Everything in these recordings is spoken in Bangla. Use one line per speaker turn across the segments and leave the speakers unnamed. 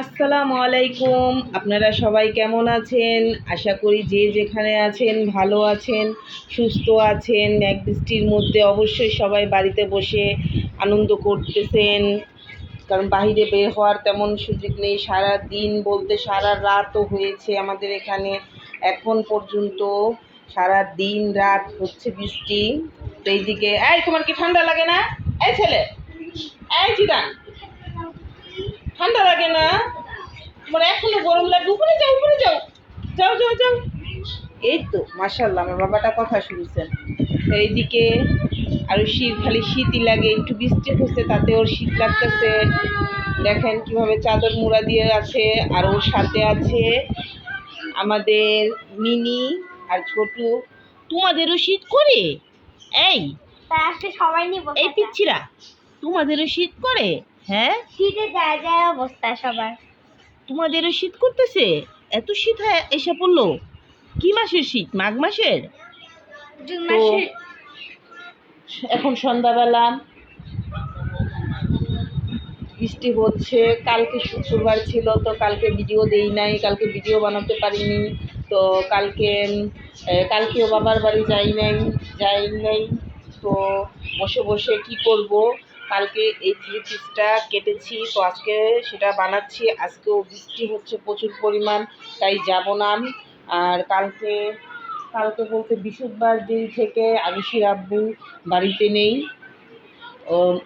আসসালামু আলাইকুম। আপনারা সবাই কেমন আছেন? আশা করি যে যেখানে আছেন ভালো আছেন, সুস্থ আছেন। মেঘ বৃষ্টির মধ্যে অবশ্যই সবাই বাড়িতে বসে আনন্দ করতেছেন, কারণ বাইরে বের হওয়ার তেমন সুযোগ নেই। সারা দিন বলতে সারা রাতও হয়েছে আমাদের এখানে, এখন পর্যন্ত সারা দিন রাত হচ্ছে বৃষ্টি। তো এইদিকে, এই তোমার কি ঠান্ডা লাগে না? এই ছেলে, এই জিদান, ঠান্ডা লাগে না? তোমার এখনো গরম লাগে? উপরে যাও, উপরে যাও, যাও যাও যাও। এই তো মাশাল্লাহ, আমার বাবাটা কথা শুনছেন। এইদিকে আরো শীত, খালি শীতই লাগে। একটু বৃষ্টি হচ্ছে তাতে ওর শীত লাগতেছে। দেখেন কিভাবে চাদর মুড়া দিয়ে আছে। আর ওর সাথে আছে আমাদের মিনি আর ছোটু। তোমাদেরও শীত করে? এই
আজকে সবাই নিব
এই পিচ্ছিরা, তোমাদেরও শীত করে? হ্যাঁ,
শীতে যায় যায় অবস্থা সবার।
তোমাদেরও শীত করতেছে? এত শীত এসে পড়লো? কি মাসের শীত? মাঘ মাসের?
জুন
তো
মাসে।
এখন সন্ধ্যাবেলা বৃষ্টি হচ্ছে। কালকে শুক্রবার ছিল, তো কালকে ভিডিও দেই নাই, কালকে ভিডিও বানাতে পারিনি। তো কালকেও বাবার বাড়ি যাই নাই। তো বসে বসে কি করব, কালকে এই 3 পিসটা কেটেছি, তো আজকে সেটা বানাচ্ছি। আজকেও বৃষ্টি হচ্ছে প্রচুর পরিমাণ, তাই যাব না। আর কালকে কালকে বলতে বৃহস্পতিবার দিন থেকে আরুষির আব্বু বাড়িতে নেই।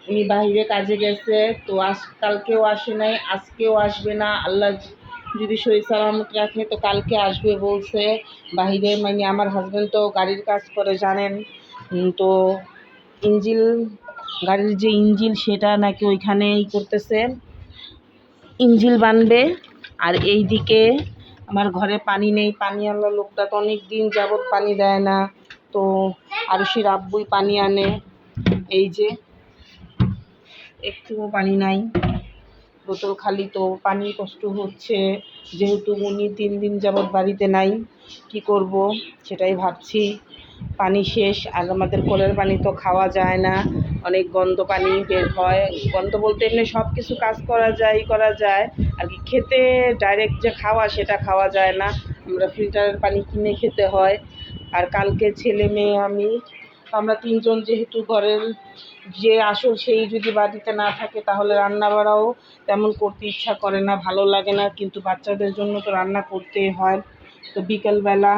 উনি বাইরে কাজে গেছে, তো কালকেও আসে নাই, আজকেও আসবে না। আল্লাহ যদি শরীর সালামত রাখে তো কালকে আসবে বলছে। বাইরে মানে আমার হাজব্যান্ড তো গাড়ির কাজ করে জানেন। তো ইঞ্জিল, গাড়ির যে ইঞ্জিল সেটা নাকি ওইখানেই করতেছে, ইঞ্জিল বানবে। আর এই দিকে আমার ঘরে পানি নেই, পানিওয়ালা লোকটা তো অনেক দিন যাবৎ পানি দেয় না। তো আরুষির আব্বুই পানি আনে। এই যে একটুও পানি নাই, বোতল খালি। তো পানির কষ্ট হচ্ছে, যেহেতু উনি 3 দিন যাবৎ বাড়িতে নাই। কি করব সেটাই ভাবছি। পানি শেষ, আর আমাদের কলের পানি তো খাওয়া যায় না, অনেক গন্ধ পানি বের হয়। গন্ধ বলতে এমনি সব কিছু কাজ করা যায় আর কি, খেতে ডাইরেক্ট যে খাওয়া সেটা খাওয়া যায় না, আমরা ফিল্টারের পানি কিনে খেতে হয়। আর কালকে ছেলে মেয়ে আমরা 3জন, যেহেতু ঘরের যে আসল সেই যদি বাড়িতে না থাকে তাহলে রান্না বাড়াও তেমন করতে ইচ্ছা করে না, ভালো লাগে না। কিন্তু বাচ্চাদের জন্য তো রান্না করতেই হয়। তো বিকেলবেলা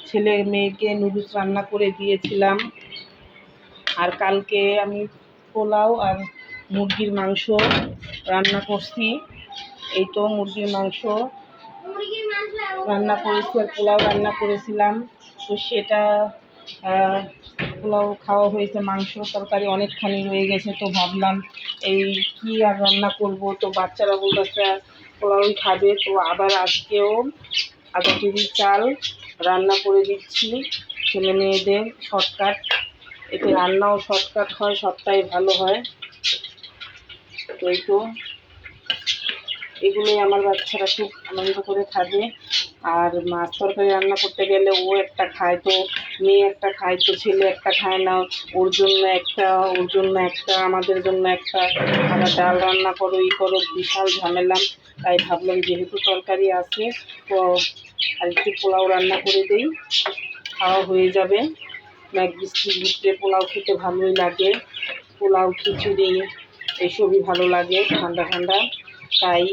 ছেলে মেয়েকে নুডলস রান্না করে দিয়েছিলাম। আর কালকে আমি পোলাও আর মুরগির মাংস রান্না করছি। এই তো মুরগির মাংস রান্না করেছি আর পোলাও রান্না করেছিলাম। তো সেটা পোলাও খাওয়া হয়েছে, মাংস তরকারি অনেকখানি রয়ে গেছে। তো ভাবলাম এই কি আর রান্না করব, তো বাচ্চারা বলতেছে পোলাওই খাবে। তো আবার আজকেও আধা কেজি চাল রান্না করে দিচ্ছি ছেলে মেয়েদের, শর্টকাট। এতে রান্নাও শর্টকাট হয়, সবটাই ভালো হয়। তো এই তো এগুলোই আমার বাচ্চারা খুব আনন্দ করে খাবে। আর মাছ তরকারি রান্না করতে গেলে ও একটা খায়, তো মেয়ে একটা খায়, তো ছেলে একটা খায় না। ওর জন্য একটা, আমাদের জন্য একটা। আবার ডাল রান্না করো, করো, বিশাল ঝামেলা। তাই ভাবলাম যেহেতু তরকারি আছে তো আর একটু পোলাও রান্না করে দিই, খাওয়া হয়ে যাবে। মেঘ বৃষ্টির ভিতরে পোলাও খেতে ভালোই লাগে, পোলাও খিচুড়ি এইসবই ভালো লাগে ঠান্ডা ঠান্ডা। তাই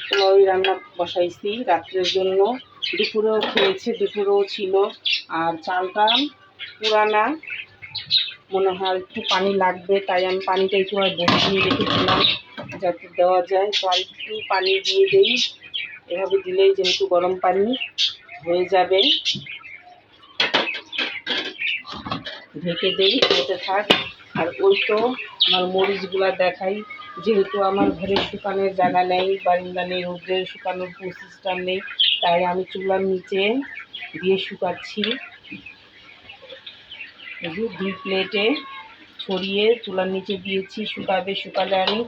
পোলাওই রান্না বসাইছি রাত্রের জন্য। দুপুরেও খেয়েছে, দুপুরেও ছিল। আর চালটা পুরানা, মনে হয় একটু পানি লাগবে, তাই আমি পানিটা একটু বসিয়ে রেখেছিলাম যাতে দেওয়া যায়। তো আর একটু পানি দিয়ে দিই, এভাবে দিলেই যেহেতু গরম পানি হয়ে যাবে। ঢেকে দিই, হতে থাক। আর ওই তো আমার মরিচগুলা দেখাই, যেহেতু আমার ঘরে শুকানোর জায়গা নেই, বারিন্দা নেই, রোদ্রে শুকানোর সিস্টেম নেই, তাই আমি চুলার নিচে দিয়ে শুকাচ্ছি। এই যে 2 প্লেটে ছড়িয়ে চুলার নিচে দিয়েছি, শুকালে আমি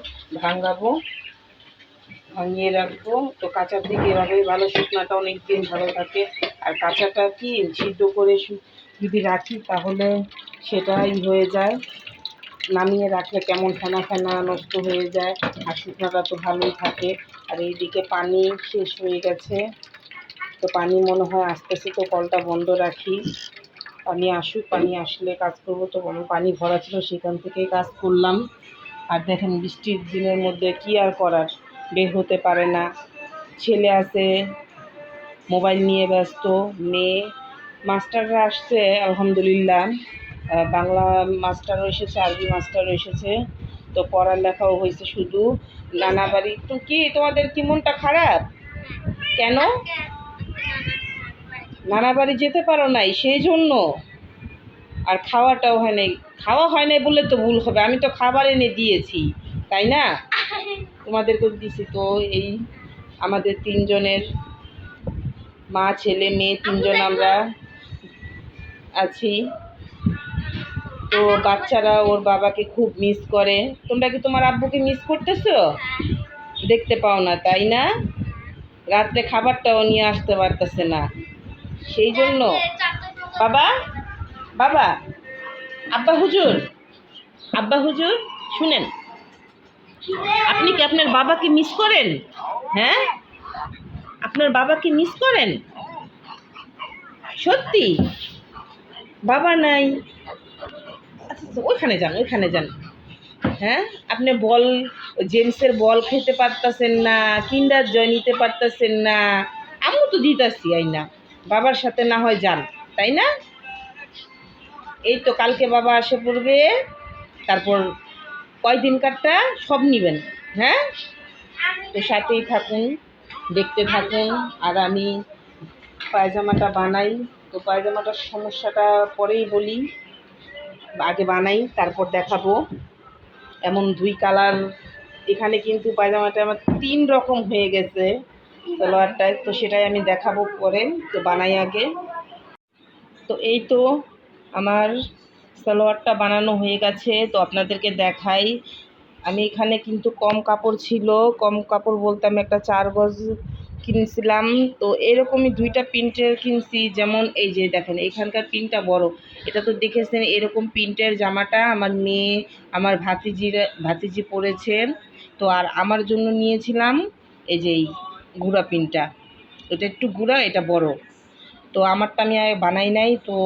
ভাঙিয়ে রাখবো। তো কাঁচার দিকে এভাবে ভালো, শুকনাটা অনেক দিন ভালো থাকে। আর কাঁচাটা কি সিদ্ধ করে যদি রাখি তাহলে সেটাই হয়ে যায়। নামিয়ে রাখলে কেমন ফেনা ফেনা নষ্ট হয়ে যায়, আর শুকনোটা তো ভালোই থাকে। আর এইদিকে পানি শেষ হয়ে গেছে, তো পানি মনে হয় আসতেছে, তো কলটা বন্ধ রাখি, পানি আসুক, পানি আসলে কাজ করবো। তো পানি ভরা ছিল, সেখান থেকেই কাজ করলাম। আর দেখেন বৃষ্টির দিনের মধ্যে কি আর করার, বের হতে পারে না। ছেলে আছে মোবাইল নিয়ে ব্যস্ত, মেয়ে, মাস্টাররা আসছে আলহামদুলিল্লাহ, বাংলা মাস্টারও এসেছে, আরবি মাস্টারও এসেছে, তো পড়ালেখাও হয়েছে। শুধু নানা বাড়ি, তো কি তোমাদের কি মনটা খারাপ কেন? নানা বাড়ি যেতে পারো নাই সেই জন্য? আর খাওয়াটাও হয় নাই? খাওয়া হয় নাই বললে তো ভুল হবে, আমি তো খাবার এনে দিয়েছি, তাই না? তোমাদেরকে দিছি তো। এই আমাদের তিনজনের, মা ছেলে মেয়ে তিনজন আমরা আছি। তো বাচ্চারা ওর বাবাকে খুব মিস করে। তোমরা কি তোমার আব্বুকে মিস করতেছো? দেখতে পাও না, তাই না? রাত্রে খাবারটাও নিয়ে আসতে পারতেছে না, সেই জন্য। বাবা, বাবা, আব্বা হুজুর, আব্বা হুজুর, শুনেন, আপনি কি আপনার বাবাকে মিস করেন? হ্যাঁ, আপনার বাবাকে মিস করেন সত্যি? বাবা নাই? আচ্ছা আচ্ছা, ওইখানে যান, ওইখানে যান। হ্যাঁ, আপনি বল, জেমসের বল খেতে পারতেছেন না, কিন্ডার জয় নিতে পারতেছেন না, আমিও তো দিতাছি আইনা। বাবার সাথে না হয় যান, তাই না? এই তো কালকে বাবা আসে পড়বে, তারপর কয়দিন কারটা সব নিবেন। হ্যাঁ, তো সাথেই থাকুন, দেখতে থাকুন। আর আমি পায়জামাটা বানাই, তো পায়জামাটার সমস্যাটা পরেই বলি, আগে বানাই তারপর দেখাবো। এমন দুই কালার, এখানে কিন্তু পায়জামাটা আমার 3 রকম হয়ে গেছে সালোয়ারটায়, তো সেটাই আমি দেখাবো পরে। তো বানাই আগে। তো এই তো আমার সালোয়ারটা বানানো হয়ে গেছে, তো আপনাদেরকে দেখাই। আমি এখানে কিন্তু কম কাপড় ছিল, কম কাপড় বলতে আমি একটা 4 গজ কিনছিলাম। তো এরকমই 2টা প্রিন্টের কিনছি, যেমন এই যে দেখেন এখানকার প্রিন্টটা বড়, এটা তো দেখেছেন। এরকম প্রিন্টের জামাটা আমার মেয়ে, আমার ভাতিজি পরেছেন। তো আর আমার জন্য নিয়েছিলাম এই যে এই গুঁড়া প্রিন্টটা, এটা একটু গুঁড়া, এটা বড়। তো আমারটা আমি বানাই নাই, তো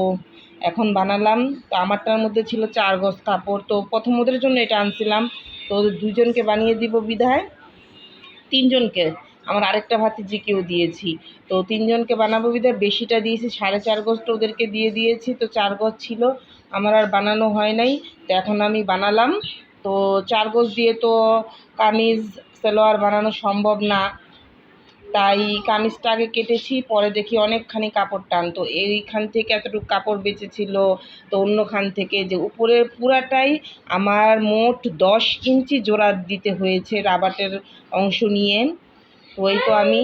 এখন বানালাম। তো আমারটার মধ্যে ছিল 4 গজ কাপড়, তো প্রথম ওদের জন্য এটা আনছিলাম। তো ওদের 2জনকে বানিয়ে দিব বিধায় 3জনকে, আমার আরেকটা ভাতিজিকেও দিয়েছি। তো 3জনকে বানাবো বিধায় বেশিটা দিয়েছি, 4.5 গজটা ওদেরকে দিয়ে দিয়েছি। তো 4 গজ ছিল, আমার আর বানানো হয় নাই, তো এখন আমি বানালাম। তো 4 গজ দিয়ে তো কামিজ সালোয়ার বানানো সম্ভব না, তাই কামিজটা আগে কেটেছি, পরে দেখি অনেকখানি কাপড় টান, তো এইখান থেকে এতটুকু কাপড় বেঁচেছিল, তো অন্যখান থেকে যে উপরের পুরাটাই আমার মোট 10 ইঞ্চি জোড়া দিতে হয়েছে রাবাটের অংশ নিয়ে। তো এই তো আমি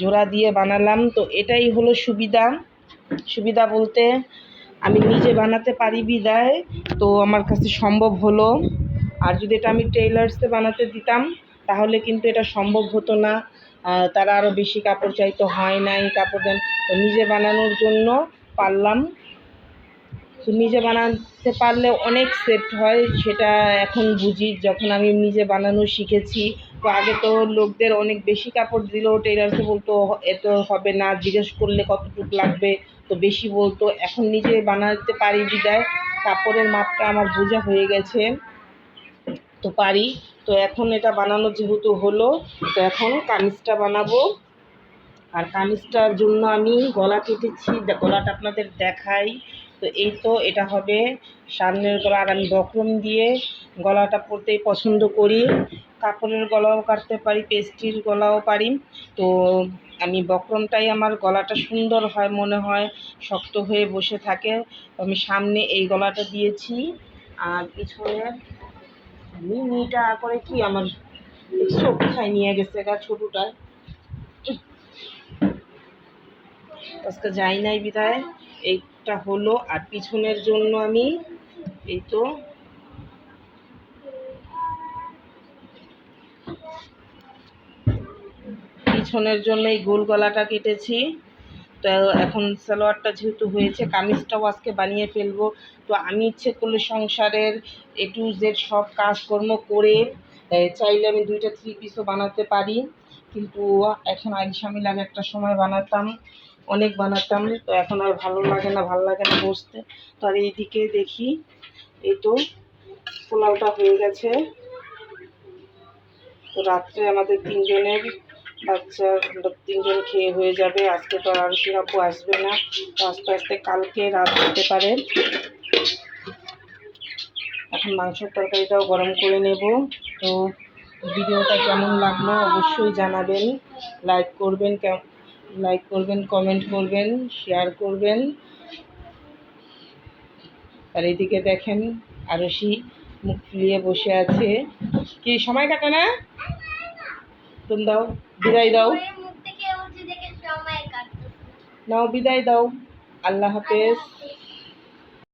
জোড়া দিয়ে বানালাম। তো এটাই হলো সুবিধা, সুবিধা বলতে আমি নিজে বানাতে পারি বিদায় তো আমার কাছে সম্ভব হলো। আর যদি এটা আমি টেইলার্সে বানাতে দিতাম তাহলে কিন্তু এটা সম্ভব হতো না, তারা আরও বেশি কাপড় চাইতো, হয় নাই কাপড় দেন। তো নিজে বানানোর জন্য পারলাম। তো নিজে বানাতে পারলে অনেক সেট হয়, সেটা এখন বুঝি যখন আমি নিজে বানানো শিখেছি। তো আগে তো লোকদের অনেক বেশি কাপড় দিলেও টেলার্সে বলতো এত হবে না, জিজ্ঞেস করলে কতটুকু লাগবে, তো বেশি বলতো। এখন নিজে বানাতে পারি বিদায় কাপড়ের মাপটা আমার বোঝা হয়ে গেছে, তো পারি। তো এখন এটা বানানো যেহেতু হলো, তো এখন কামিজটা বানাবো। আর কামিজটার জন্য আমি গলা কেটেছি, গলাটা আপনাদের দেখাই। তো এই তো এটা হবে সামনের গলা, আর আমি বক্রম দিয়ে গলাটা পরতেই পছন্দ করি। কাপড়ের গলাও কাটতে পারি, পেস্টির গলাও পারি। তো আমি বক্রমটাই, আমার গলাটা সুন্দর হয় মনে হয়, শক্ত হয়ে বসে থাকে। তো আমি সামনে এই গলাটা দিয়েছি, আর পিছনে মিনিটা করে কি আমার চোখ খায় নিয়ে গেছে গা ছোটোটা, আজকে যাই নাই বিধায় এইটা হলো। আর পিছনের জন্য আমি এই তো পিছনের জন্য এই গোল গলাটা কেটেছি। তো এখন সালোয়ারটা যেহেতু হয়েছে, কামিজটাও আজকে বানিয়ে ফেলবো। তো আমি ইচ্ছে করলে সংসারের A to Z সব কাজকর্ম করে চাইলে আমি 2টা 3 পিসও বানাতে পারি, কিন্তু এখন আগে একটা সময় বানাতাম, অনেক বানাতাম। তো এখন আর ভালো লাগে না বসতে। তো আর এইদিকে দেখি, এই তো পোলাওটা হয়ে গেছে। তো রাত্রে আমাদের 3জনের, বাচ্চার 3জন খেয়ে হয়ে যাবে। আজকে তো আর আপু আসবে না, তো আস্তে আস্তে কালকে রাত হতে পারে। এখন মাংসের তরকারিটাও গরম করে নেব। তো ভিডিওটা কেমন লাগলো অবশ্যই জানাবেন, লাইক করবেন, কমেন্ট করবেন, শেয়ার করবেন। আর এদিকে দেখেন আরশি মুখ ফুলিয়ে বসে আছে। কি সময় কাটে না? তুমি দাও, বিদায় দাও,
মুখ থেকে বলছি দেখে সময় কাটতেছে।
নাও বিদায় দাও। আল্লাহ হাফেজ।